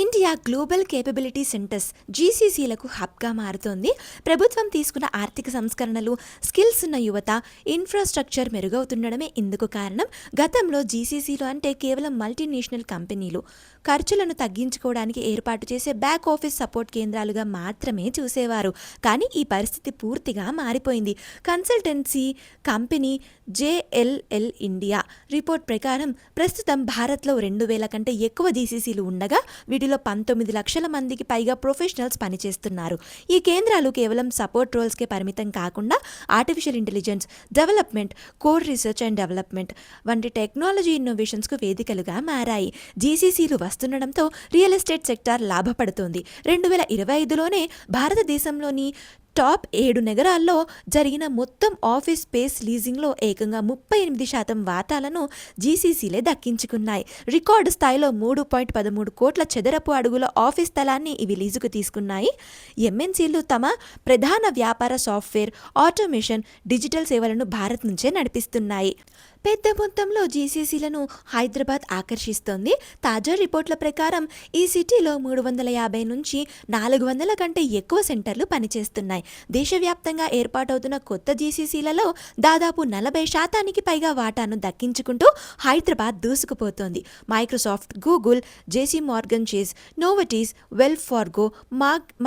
India global capability centres జీసీసీలకు హబ్గా మారుతోంది. ప్రభుత్వం తీసుకున్న ఆర్థిక సంస్కరణలు, స్కిల్స్ ఉన్న యువత, ఇన్ఫ్రాస్ట్రక్చర్ మెరుగవుతుండడమే ఇందుకు కారణం. గతంలో జీసీసీలు అంటే కేవలం మల్టీనేషనల్ కంపెనీలు ఖర్చులను తగ్గించుకోవడానికి ఏర్పాటు చేసే బ్యాక్ ఆఫీస్ సపోర్ట్ కేంద్రాలుగా మాత్రమే చూసేవారు. కానీ ఈ పరిస్థితి పూర్తిగా మారిపోయింది. Consultancy company JLL India report ప్రకారం ప్రస్తుతం భారత్లో 2000 కంటే ఎక్కువ జీసీసీలు ఉండగా వీటిలో 19 లక్షల మందికి పైగా ప్రొఫెషనల్స్ పనిచేస్తున్నారు. ఈ కేంద్రాలు కేవలం సపోర్ట్ రోల్స్కే పరిమితం కాకుండా artificial intelligence development, core research and development వంటి టెక్నాలజీ ఇన్నోవేషన్స్కు వేదికలుగా మారాయి. జీసీసీలు వస్తుండడంతో రియల్ ఎస్టేట్ సెక్టార్ లాభపడుతోంది. 2025లోనే భారతదేశంలోని టాప్ 7 నగరాల్లో జరిగిన మొత్తం ఆఫీస్ స్పేస్ లీజింగ్లో ఏకంగా 38% వాటాలను జీసీసీలే దక్కించుకున్నాయి. రికార్డు స్థాయిలో 3.13 కోట్ల చదరపు అడుగుల ఆఫీస్ స్థలాన్ని ఇవి లీజుకు తీసుకున్నాయి. ఎంఎన్సీలు తమ ప్రధాన వ్యాపార సాఫ్ట్వేర్, ఆటోమేషన్, డిజిటల్ సేవలను భారత్ నుంచే నడిపిస్తున్నాయి. పెద్ద మొత్తంలో జీసీసీలను హైదరాబాద్ ఆకర్షిస్తోంది. తాజా రిపోర్ట్ల ప్రకారం ఈ సిటీలో 350 నుంచి 400 కంటే ఎక్కువ సెంటర్లు పనిచేస్తున్నాయి. దేశవ్యాప్తంగా ఏర్పాటవుతున్న కొత్త జీసీసీలలో దాదాపు 40% పైగా వాటాను దక్కించుకుంటూ హైదరాబాద్ దూసుకుపోతోంది. మైక్రోసాఫ్ట్, గూగుల్, జేసీ మార్గన్ చేస్, నోవటీస్, వెల్స్ ఫార్గో,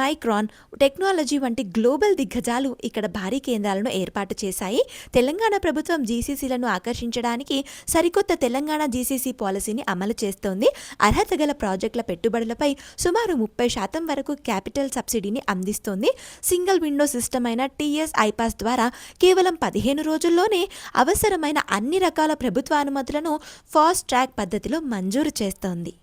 మైక్రాన్ టెక్నాలజీ వంటి గ్లోబల్ దిగ్గజాలు ఇక్కడ భారీ కేంద్రాలను ఏర్పాటు చేశాయి. తెలంగాణ ప్రభుత్వం జీసీసీలను ఆకర్షించడానికి సరికొత్త తెలంగాణ జీసీసీ పాలసీని అమలు చేస్తోంది. అర్హత గల ప్రాజెక్టుల పెట్టుబడులపై సుమారు 30% వరకు క్యాపిటల్ సబ్సిడీని అందిస్తోంది. సింగిల్ విండో సిస్టమ్ అయిన టీఎస్ ఐపాస్ ద్వారా కేవలం 15 రోజుల్లోనే అవసరమైన అన్ని రకాల ప్రభుత్వ అనుమతులను ఫాస్ట్ ట్రాక్ పద్ధతిలో మంజూరు చేస్తోంది.